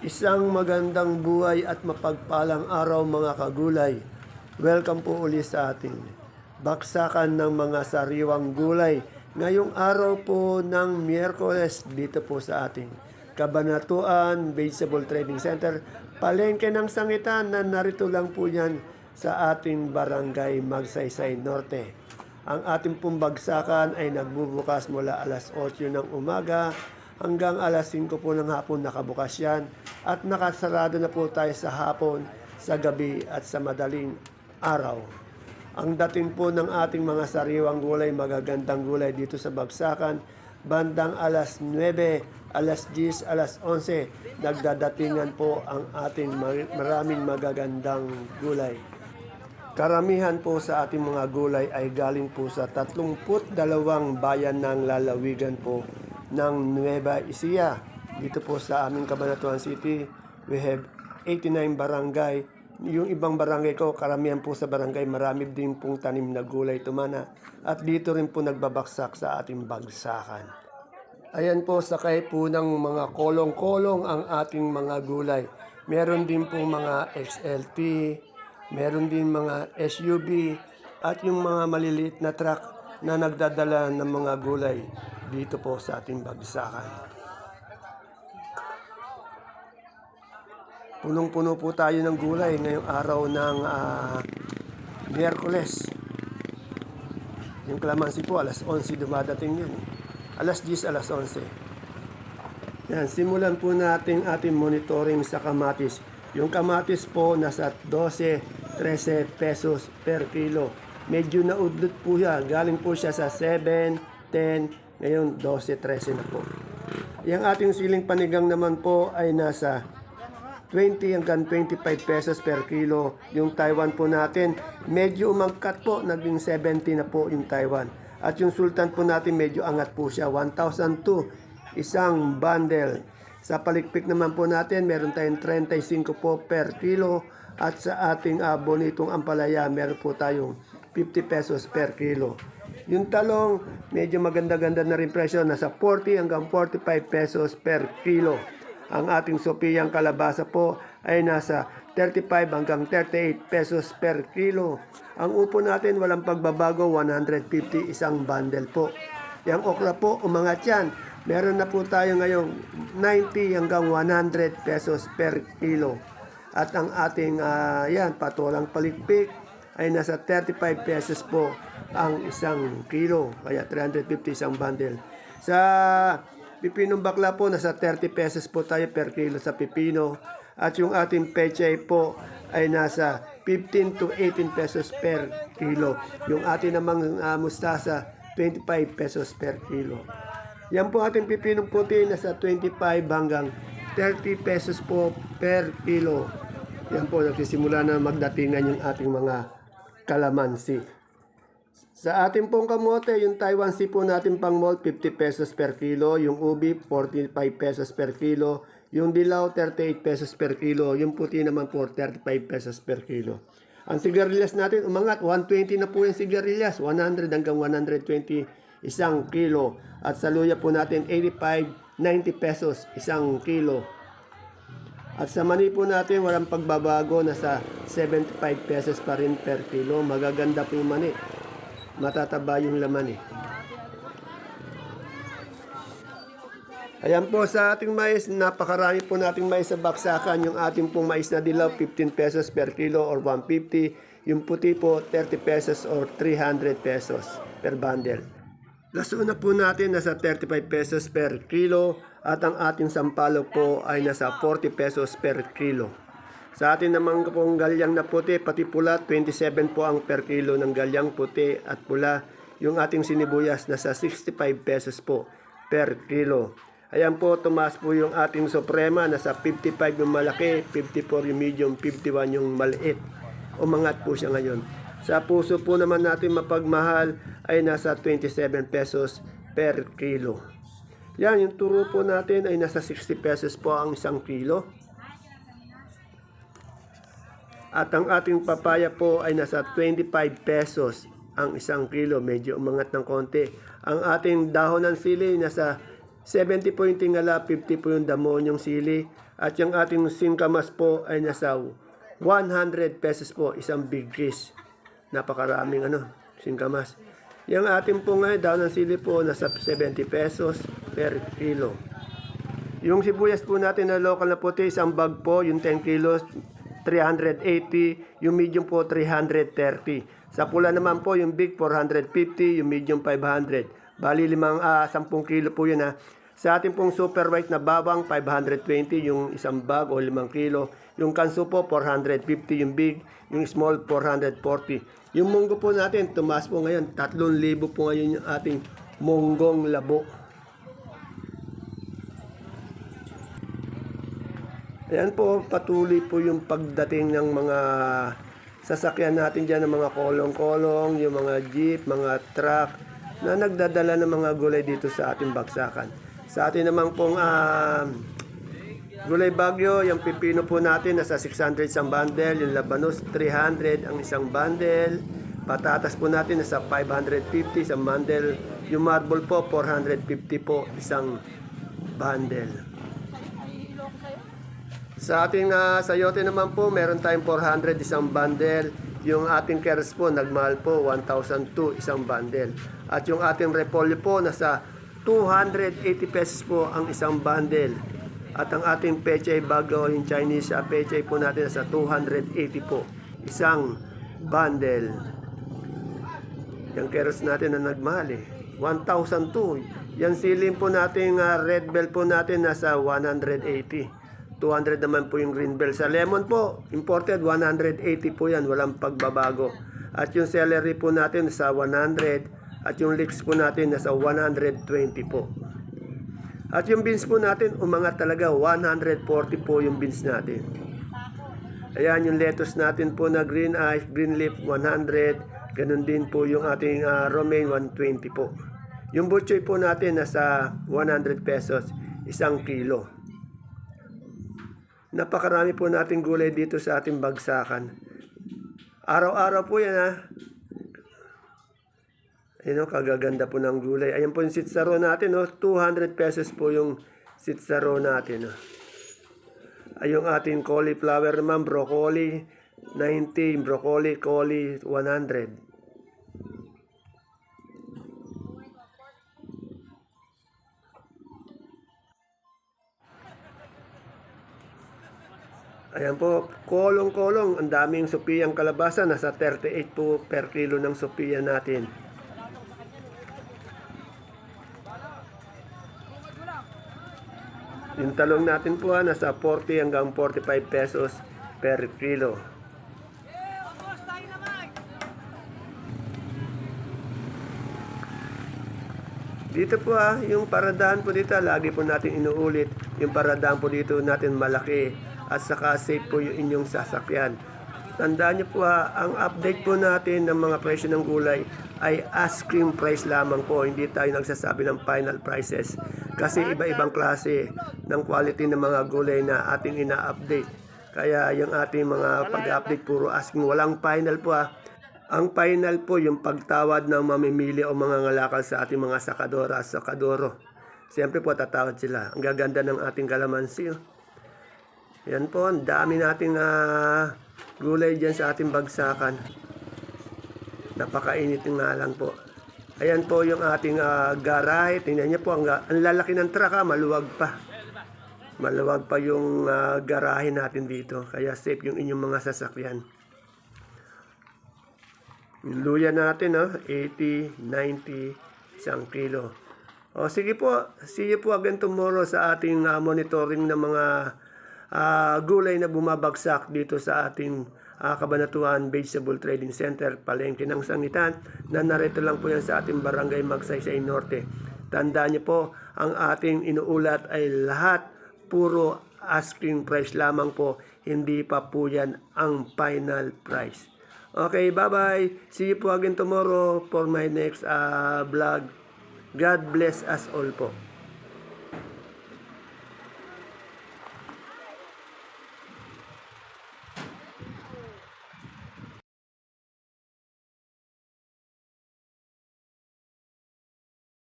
Isang magandang buhay at mapagpalang araw mga kagulay. Welcome po uli sa ating baksakan ng mga sariwang gulay. Ngayong araw po ng Miyerkules dito po sa ating Kabanatuan Vegetable Trading Center. Palengke ng sangitan na narito lang po yan sa ating Barangay Magsaysay Norte. Ang ating pong bagsakan ay nagbubukas mula alas 8 ng umaga hanggang alas 5 po ng hapon nakabukas yan. At nakasarado na po tayo sa hapon, sa gabi at sa madaling araw. Ang dating po ng ating mga sariwang gulay, magagandang gulay dito sa bagsakan, bandang alas 9, alas 10, alas 11, nagdadatingan po ang ating maraming magagandang gulay. Karamihan po sa ating mga gulay ay galing po sa 32 bayan ng lalawigan po ng Nueva Ecija. Dito po sa aming Cabanatuan City, we have 89 barangay. Yung ibang barangay ko, karamihan po sa barangay, marami din pong tanim na gulay tumana. At dito rin po nagbabaksak sa ating bagsakan. Ayan po, sakay po ng mga kolong-kolong ang ating mga gulay. Meron din po mga XLT, meron din mga SUV, at yung mga maliliit na truck na nagdadala ng mga gulay dito po sa ating bagsakan. Punong-puno po tayo ng gulay ngayong araw ng Miyerkules. Yung kalamansi po, alas 11 dumadating yun. Alas 10, alas 11. Yan, simulan po natin ating monitoring sa kamatis. Yung kamatis po nasa 12, 13 pesos per kilo. Medyo naudlot po yan. Galing po siya sa 7, 10, ngayon 12, 13 na po. Yung ating siling panigang naman po ay nasa 20 hanggang 25 pesos per kilo. Yung Taiwan po natin, medyo umangkat po, naging 70 na po yung Taiwan. At yung Sultan po natin, medyo angat po siya, 1,002 isang bundle. Sa palikpik naman po natin, meron tayong 35 po per kilo. At sa ating bonitong ampalaya, meron po tayong 50 pesos per kilo. Yung talong, medyo maganda-ganda na rin presyo, nasa 40 hanggang 45 pesos per kilo. Ang ating Sopiyang kalabasa po ay nasa 35 hanggang 38 pesos per kilo. Ang upo natin walang pagbabago, 150 isang bundle po. Yang okra po, umangat yan. Meron na po tayo ngayong 90 hanggang 100 pesos per kilo. At ang ating patolang palikpik ay nasa 35 pesos po ang isang kilo. Kaya 350 isang bundle. Sa pipinong bakla po, nasa 30 pesos po tayo per kilo sa pipino. At yung ating pechay po ay nasa 15 to 18 pesos per kilo. Yung ating namang mustasa, 25 pesos per kilo. Yan po ating pipinong puti, nasa 25 hanggang 30 pesos po per kilo. Yan po, nagsisimula na magdatingan yung ating mga kalamansi. Sa ating pong kamote, yung Taiwan Sea po natin pang malt, 50 pesos per kilo. Yung ubi, 45 pesos per kilo. Yung dilaw, 38 pesos per kilo. Yung puti naman po, 35 pesos per kilo. Ang sigarilyas natin, umangat, 120 na po yung sigarilyas. 100 hanggang 120 isang kilo. At sa luya po natin, 85, 90 pesos isang kilo. At sa mani po natin, walang pagbabago, nasa 75 pesos pa rin per kilo. Magaganda po yung mani. Matataba yung laman eh. Ayan po sa ating mais, napakarami po nating mais sa baksakan. Yung ating pong mais na dilaw, 15 pesos per kilo or 150. Yung puti po, 30 pesos or 300 pesos per bundle. Lasuna po natin nasa 35 pesos per kilo at ang ating sampalok po ay nasa 40 pesos per kilo. Sa atin naman pong galyang na puti, pati pula, 27 po ang per kilo ng galyang puti at pula. Yung ating sinibuyas, nasa 65 pesos po per kilo. Ayan po, tumaas po yung ating suprema, nasa 55 yung malaki, 54 yung medium, 51 yung maliit. Umangat po siya ngayon. Sa puso po naman natin mapagmahal ay nasa 27 pesos per kilo. Yan, yung turo po natin ay nasa 60 pesos po ang isang kilo. At ang ating papaya po ay nasa 25 pesos ang isang kilo. Medyo umangat ng konti. Ang ating dahon ng sili nasa 70 po yung tingala, 50 po yung damonyong sili. At yung ating singkamas po ay nasa 100 pesos po, isang big fish. Napakaraming singkamas. Yung ating po ngayon, daw ng sili po, nasa 70 pesos per kilo. Yung sibuyas po natin na local na puti, isang bag po, yung 10 kilos, 380, yung medium po 330. Sa pula naman po, yung big 450, yung medium 500. Bali 10 kilo po yun ha. Sa ating pong super white na bawang 520 yung isang bag o 5 kilo. Yung kanso po 450 yung big, yung small 440. Yung munggo po natin tumaas po ngayon 3,000 po ngayon yung ating munggong labo. Ayan po, patuloy po yung pagdating ng mga sasakyan natin dyan, ng mga kolong-kolong, yung mga jeep, mga truck, na nagdadala ng mga gulay dito sa ating baksakan. Sa atin naman pong gulay bagyo, yung pipino po natin nasa 600 isang bundle, yung labanos 300 ang isang bundle, patatas po natin nasa 550 isang bundle, yung marble po 450 po isang bundle. Sa ating sayote naman po, meron tayong 400 isang bundle. Yung ating keres po, nagmahal po, 1,002 isang bundle. At yung ating repolyo po, nasa 280 pesos po ang isang bundle. At ang ating pechay bago, yung Chinese pechay po natin, nasa 280 po isang bundle. Yung keres natin na nagmahal 1,002. Yung siling po natin, red bell po natin, nasa 180. 200 naman po yung green bell. Sa lemon po, imported 180 po yan, walang pagbabago. At yung celery po natin sa 100 at yung leeks po natin nasa 120 po. At yung beans po natin umangat talaga 140 po yung beans natin. Ayan yung lettuce natin po na green eyes, green leaf 100, ganun din po yung ating romaine 120 po. Yung butchoy po natin nasa 100 pesos isang kilo. Napakarami po nating gulay dito sa ating bagsakan. Araw-araw po yan ha. Ayun kagaganda po ng gulay. Ayan po yung sitsaro natin 200 pesos po yung sitsaro natin Ay yung ating cauliflower naman, broccoli 90, broccoli, cauli 100. Ayan po, kolong-kolong, ang daming supiyang kalabasa, nasa 38 po per kilo ng supiya natin. Yung talong natin po nasa 40 hanggang 45 pesos per kilo. Dito po yung paradahan po dito, lagi po natin inuulit. Yung paradahan po dito natin malaki at saka safe po yung inyong sasakyan. Tandaan nyo po ang update po natin ng mga presyo ng gulay ay asking price lamang po. Hindi tayo nagsasabi ng final prices. Kasi iba-ibang klase ng quality ng mga gulay na ating ina-update. Kaya yung ating mga pag-update puro asking, walang final po Ang final po yung pagtawad ng mamimili o mga ngalakal sa ating mga sakadora at sakadoro. Siyempre po tatawad sila. Ang gaganda ng ating kalamansi. Yan po, ang dami nating gulay dyan sa ating bagsakan. Napakainit nga lang po. Ayan po yung ating garahe. Tingnan niyo po, ang lalaki ng truck maluwag pa. Maluwag pa yung garahe natin dito. Kaya safe yung inyong mga sasakyan. Yung luya natin, 80, 90, 1 kilo. O sige po, see you po again tomorrow sa ating monitoring ng mga gulay na bumabagsak dito sa ating Cabanatuan Vegetable Trading Center, Palengke ng Sangitan, na narito lang po yan sa ating Barangay Magsaysay Norte. Tandaan niyo po, ang ating inuulat ay lahat puro asking price lamang po, hindi pa po yan ang final price. Okay, bye-bye. See you po again tomorrow for my next vlog. God bless us all po.